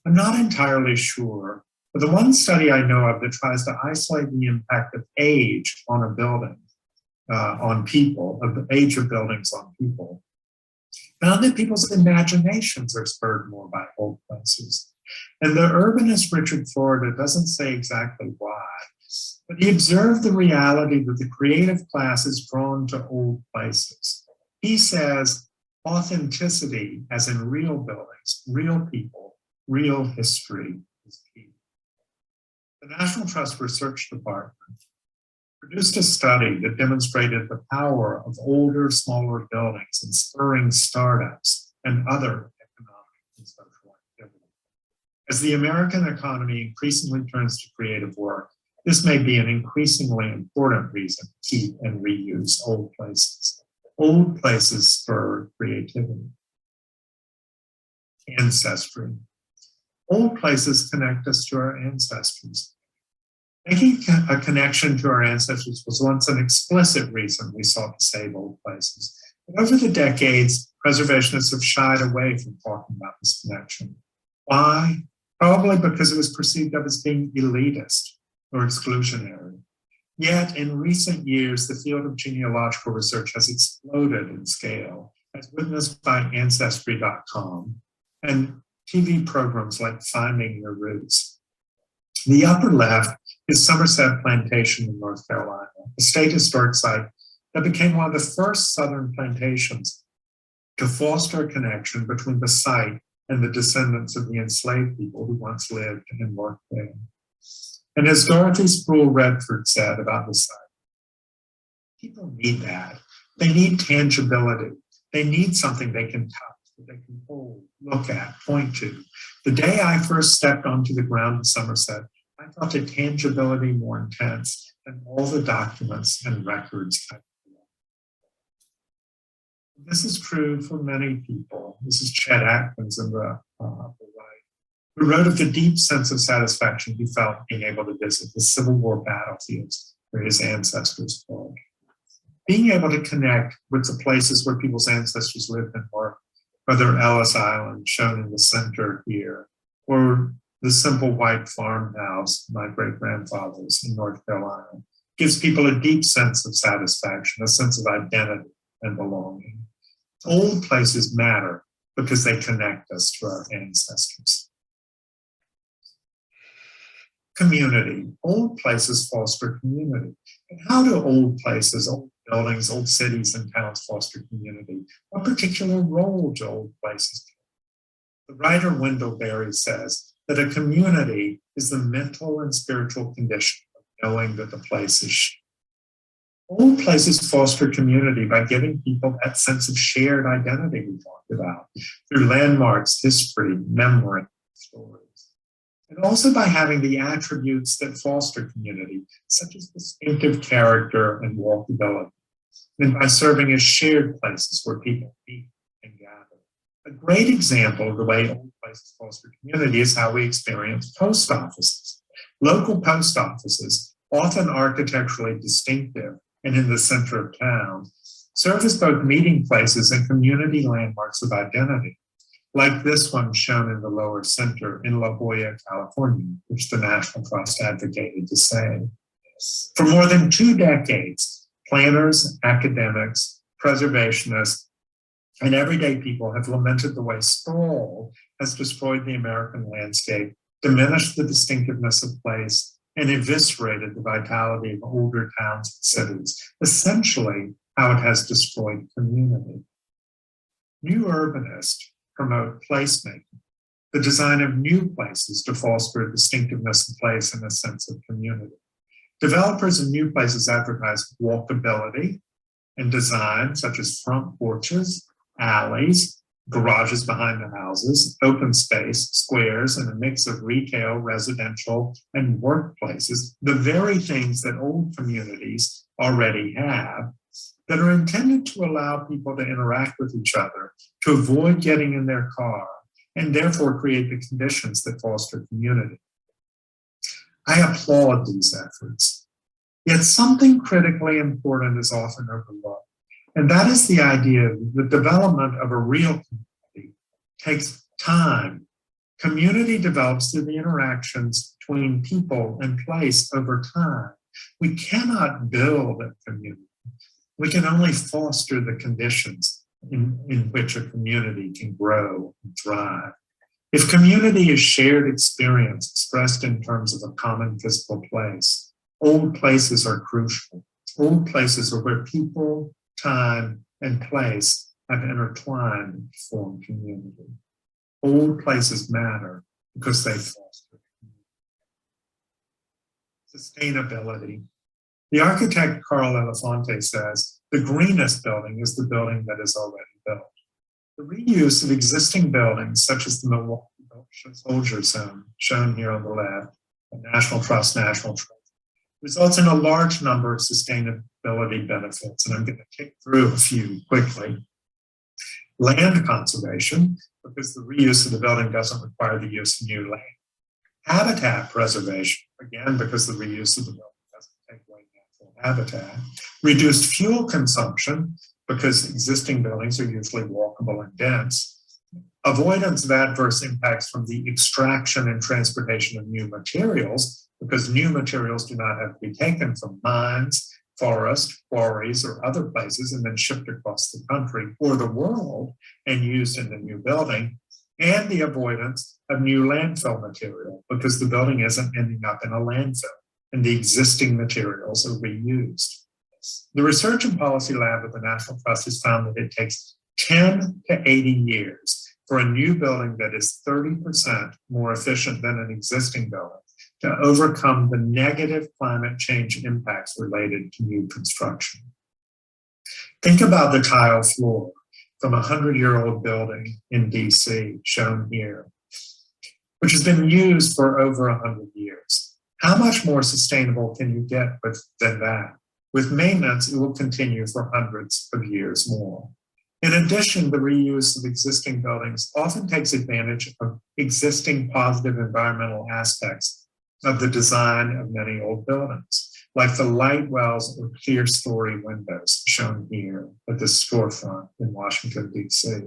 Speaker 5: I'm not entirely sure, But the one study I know of that tries to isolate the impact of age on a building, on people, of the age of buildings on people, found that people's imaginations are spurred more by old places. And the urbanist Richard Florida doesn't say exactly why, but he observed the reality that the creative class is drawn to old places. He says authenticity, as in real buildings, real people, real history, is key. The National Trust Research Department produced a study that demonstrated the power of older, smaller buildings in spurring startups and other economic and social activity. As the American economy increasingly turns to creative work, this may be an increasingly important reason to keep and reuse old places. Old places spur creativity. Ancestry. Old places connect us to our ancestors. Making a connection to our ancestors was once an explicit reason we sought to save old places. But over the decades, preservationists have shied away from talking about this connection. Why? Probably because it was perceived of as being elitist or exclusionary. Yet in recent years, the field of genealogical research has exploded in scale, as witnessed by Ancestry.com and TV programs like Finding Your Roots. The upper left is Somerset Plantation in North Carolina, a state historic site that became one of the first Southern plantations to foster a connection between the site and the descendants of the enslaved people who once lived and worked there. And as Dorothy Sproul Redford said about the site, people need that. They need tangibility. They need something they can touch, that they can hold, look at, point to. The day I first stepped onto the ground in Somerset, I felt a tangibility more intense than all the documents and records I created. This is true for many people. This is Chet Atkins in the right, who wrote of the deep sense of satisfaction he felt being able to visit the Civil War battlefields where his ancestors fought. Being able to connect with the places where people's ancestors lived and worked, whether Ellis Island, shown in the center here, or the simple white farmhouse, my great-grandfather's in North Carolina, gives people a deep sense of satisfaction, a sense of identity and belonging. Old places matter because they connect us to our ancestors. Community. Old places foster community. And how do old places, old buildings, old cities and towns foster community? What particular role do old places play? The writer Wendell Berry says that a community is the mental and spiritual condition of knowing that the place is shared. Old places foster community by giving people that sense of shared identity we talked about through landmarks, history, memory, stories. And also by having the attributes that foster community, such as distinctive character and walkability, and by serving as shared places where people meet and gather. A great example of the way old places foster community is how we experience post offices. Local post offices, often architecturally distinctive and in the center of town, serve as both meeting places and community landmarks of identity, like this one shown in the lower center in La Jolla, California, which the National Trust advocated to save. For more than 2 decades, planners, academics, preservationists, and everyday people have lamented the way sprawl has destroyed the American landscape, diminished the distinctiveness of place, and eviscerated the vitality of older towns and cities, essentially how it has destroyed community. New urbanists promote placemaking, the design of new places to foster a distinctiveness of place and a sense of community. Developers of new places advertise walkability and design, such as front porches, alleys, garages behind the houses, open space, squares, and a mix of retail, residential, and workplaces, the very things that old communities already have, that are intended to allow people to interact with each other, to avoid getting in their car, and therefore create the conditions that foster community. I applaud these efforts. Yet something critically important is often overlooked, and that is the idea that the development of a real community takes time. Community develops through the interactions between people and place over time. We cannot build a community. We can only foster the conditions in which a community can grow and thrive. If community is shared experience expressed in terms of a common physical place, old places are crucial. Old places are where people, time, and place have intertwined to form community. Old places matter because they foster sustainability. The architect Carl Elefante says, the greenest building is the building that is already built. The reuse of existing buildings, such as the Milwaukee Soldier Zone, shown here on the left, at National Trust, results in a large number of sustainability benefits, and I'm going to tick through a few quickly. Land conservation, because the reuse of the building doesn't require the use of new land. Habitat preservation, again, because the reuse of the building doesn't take away natural habitat. Reduced fuel consumption, because existing buildings are usually walkable and dense. Avoidance of adverse impacts from the extraction and transportation of new materials, because new materials do not have to be taken from mines, forests, quarries, or other places and then shipped across the country or the world and used in the new building. And the avoidance of new landfill material, because the building isn't ending up in a landfill and the existing materials are reused. The Research and Policy Lab at the National Trust has found that it takes 10 to 80 years for a new building that is 30% more efficient than an existing building to overcome the negative climate change impacts related to new construction. Think about the tile floor from a 100-year-old building in DC, shown here, which has been used for over 100 years. How much more sustainable can you get than that? With maintenance, it will continue for hundreds of years more. In addition, the reuse of existing buildings often takes advantage of existing positive environmental aspects of the design of many old buildings, like the light wells or clear story windows shown here at the storefront in Washington, D.C.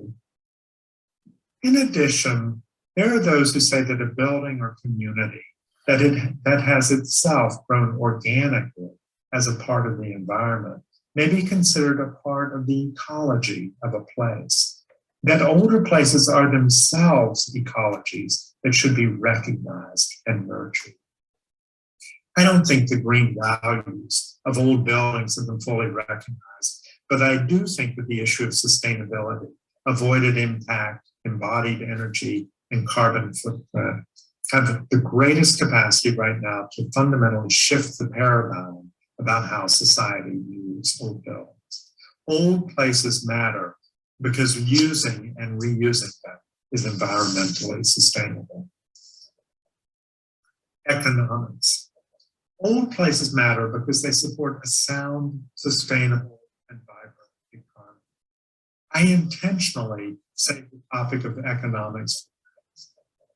Speaker 5: In addition, there are those who say that a building or community that has itself grown organically as a part of the environment may be considered a part of the ecology of a place, that older places are themselves ecologies that should be recognized and nurtured. I don't think the green values of old buildings have been fully recognized, but I do think that the issue of sustainability, avoided impact, embodied energy, and carbon footprint have the greatest capacity right now to fundamentally shift the paradigm about how society views old buildings. Old places matter because using and reusing them is environmentally sustainable. Economics. Old places matter because they support a sound, sustainable, and vibrant economy. I intentionally say the topic of economics,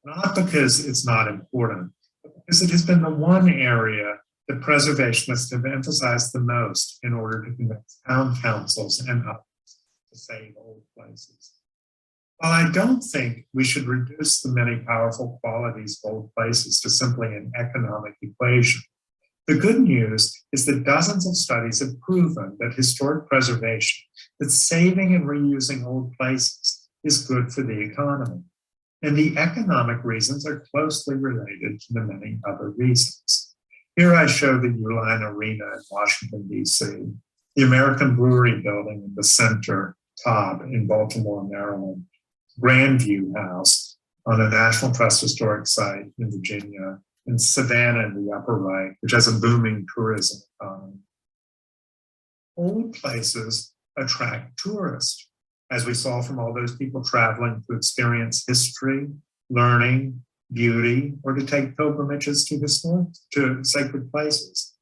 Speaker 5: not because it's not important, but because it has been the one area that preservationists have emphasized the most in order to convince town councils and others to save old places. While I don't think we should reduce the many powerful qualities of old places to simply an economic equation, the good news is that dozens of studies have proven that historic preservation, that saving and reusing old places is good for the economy. And the economic reasons are closely related to the many other reasons. Here I show the Uline Arena in Washington, D.C., the American Brewery Building in the center, top in Baltimore, Maryland, Grandview House on a National Trust historic site in Virginia, and Savannah in the upper right, which has a booming tourism economy. Old places attract tourists, as we saw from all those people traveling to experience history, learning, beauty, or to take pilgrimages to sacred places.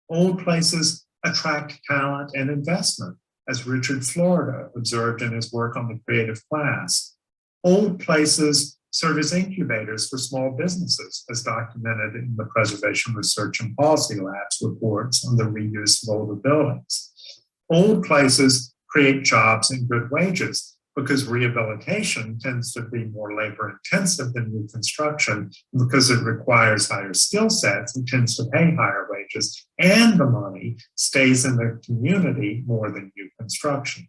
Speaker 5: Old places attract talent and investment, as Richard Florida observed in his work on the creative class. Old places serve as incubators for small businesses, as documented in the Preservation Research and Policy Lab's reports on the reuse of older buildings. Old places create jobs and good wages because rehabilitation tends to be more labor intensive than new construction. Because it requires higher skill sets, it tends to pay higher wages, and the money stays in the community more than new construction.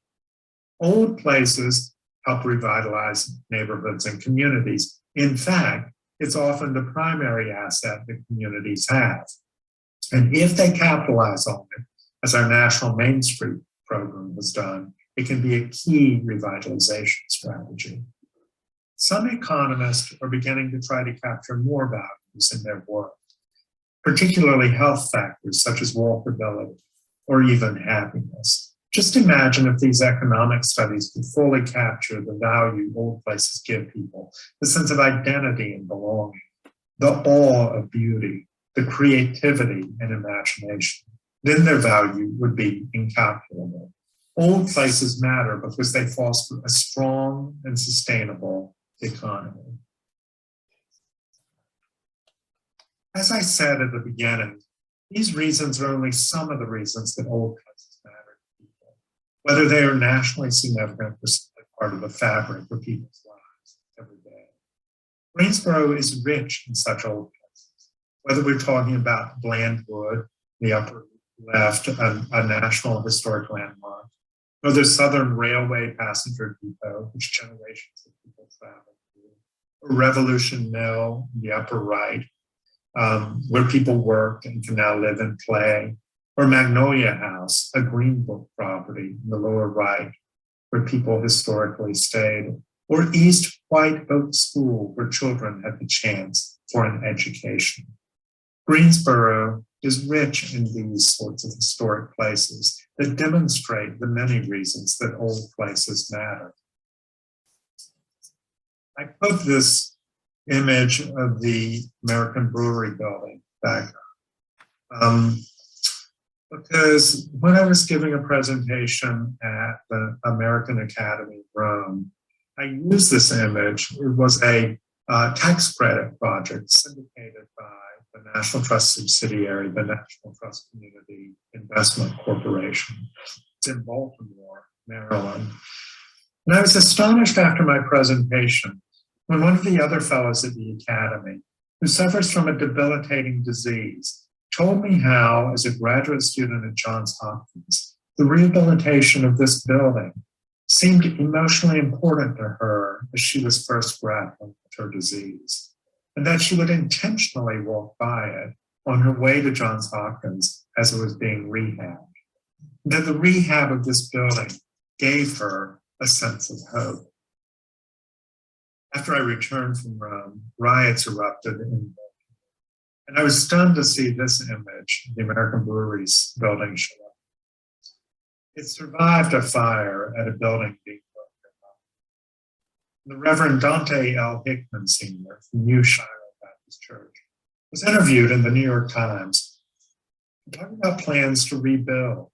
Speaker 5: Old places help revitalize neighborhoods and communities. In fact, it's often the primary asset that communities have. And if they capitalize on it, as our National Main Street program has done, it can be a key revitalization strategy. Some economists are beginning to try to capture more values in their work, particularly health factors such as walkability or even happiness. Just imagine if these economic studies could fully capture the value old places give people, the sense of identity and belonging, the awe of beauty, the creativity and imagination. Then their value would be incalculable. Old places matter because they foster a strong and sustainable economy. As I said at the beginning, these reasons are only some of the reasons that old places matter to people, whether they are nationally significant or simply part of the fabric of people's lives every day. Greensboro is rich in such old places, whether we're talking about Blandwood, the upper left, a national historic landmark, or the Southern Railway passenger depot, which generations of people travel through, or Revolution Mill, in the upper right, where people work and can now live and play, or Magnolia House, a Greenbook property in the lower right, where people historically stayed, or East White Oak School, where children had the chance for an education. Greensboro is rich in these sorts of historic places that demonstrate the many reasons that old places matter. I put this image of the American Brewery building back because when I was giving a presentation at the American Academy of Rome, I used this image. It was a tax credit project syndicated by the National Trust subsidiary, the National Trust Community Investment Corporation. It's in Baltimore, Maryland. And I was astonished after my presentation when one of the other fellows at the Academy, who suffers from a debilitating disease, told me how, as a graduate student at Johns Hopkins, the rehabilitation of this building seemed emotionally important to her as she was first grappling with her disease, and that she would intentionally walk by it on her way to Johns Hopkins as it was being rehabbed. That the rehab of this building gave her a sense of hope. After I returned from Rome, riots erupted in Baltimore, and I was stunned to see this image, the American Brewery's building show up. It survived a fire at a building being broken up. The Reverend Dante L. Hickman Sr. from New Shiloh Baptist Church was interviewed in the New York Times talking about plans to rebuild.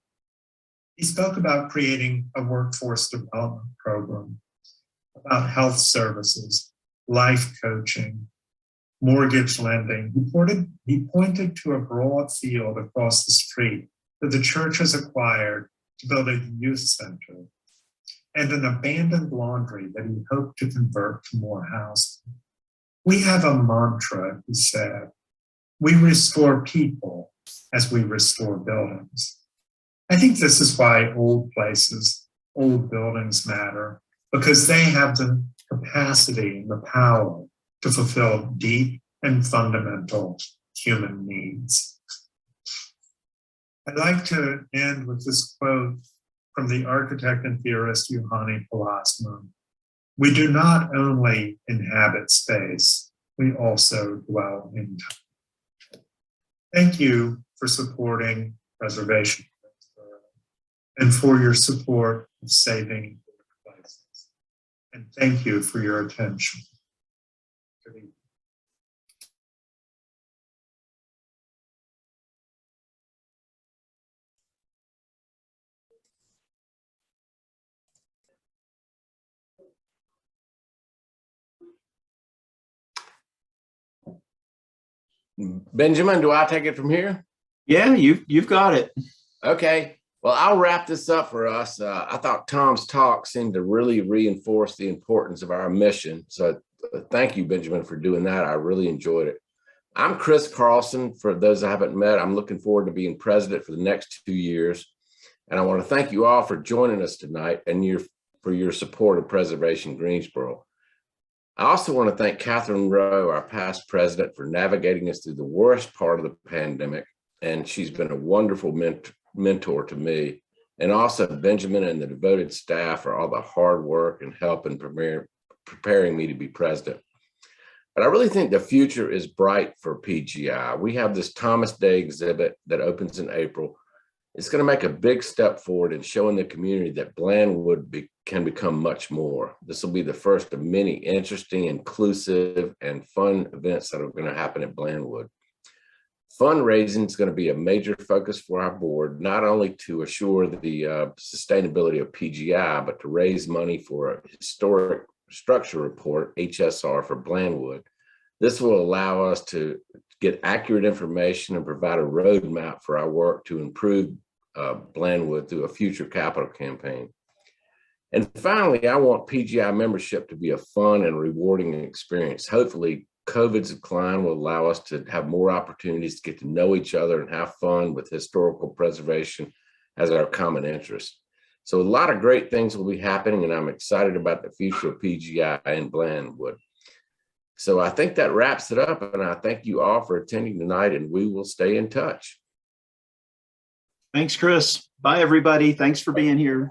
Speaker 5: He spoke about creating a workforce development program, about health services, life coaching, mortgage lending. He pointed to a broad field across the street that the church has acquired to build a youth center and an abandoned laundry that he hoped to convert to more housing. We have a mantra, he said. We restore people as we restore buildings. I think this is why old places, old buildings matter, because they have the capacity and the power to fulfill deep and fundamental human needs. I'd like to end with this quote from the architect and theorist Juhani Palassman. We do not only inhabit space, we also dwell in time. Thank you for supporting preservation and for your support of saving places. And thank you for your attention. Good evening.
Speaker 3: Benjamin, do I take it from here?
Speaker 4: Yeah, you've got it.
Speaker 3: Okay. Well, I'll wrap this up for us. I thought Tom's talk seemed to really reinforce the importance of our mission. So thank you, Benjamin, for doing that. I really enjoyed it. I'm Chris Carlson. For those I haven't met, I'm looking forward to being president for the next 2 years. And I want to thank you all for joining us tonight and for your support of Preservation Greensboro. I also want to thank Catherine Rowe, our past president, for navigating us through the worst part of the pandemic. And she's been a wonderful mentor to me. And also Benjamin and the devoted staff for all the hard work and help in preparing me to be president. But I really think the future is bright for PGI. We have this Thomas Day exhibit that opens in April. It's going to make a big step forward in showing the community that Blandwood can become much more. This will be the first of many interesting, inclusive, and fun events that are going to happen at Blandwood. Fundraising is going to be a major focus for our board, not only to assure the sustainability of PGI, but to raise money for a historic structure report, HSR, for Blandwood. This will allow us to get accurate information and provide a roadmap for our work to improve Blandwood through a future capital campaign. And finally, I want PGI membership to be a fun and rewarding experience. Hopefully, COVID's decline will allow us to have more opportunities to get to know each other and have fun with historical preservation as our common interest. So a lot of great things will be happening, and I'm excited about the future of PGI and Blandwood. So I think that wraps it up, and I thank you all for attending tonight, and we will stay in touch.
Speaker 4: Thanks, Chris. Bye, everybody. Thanks for being here.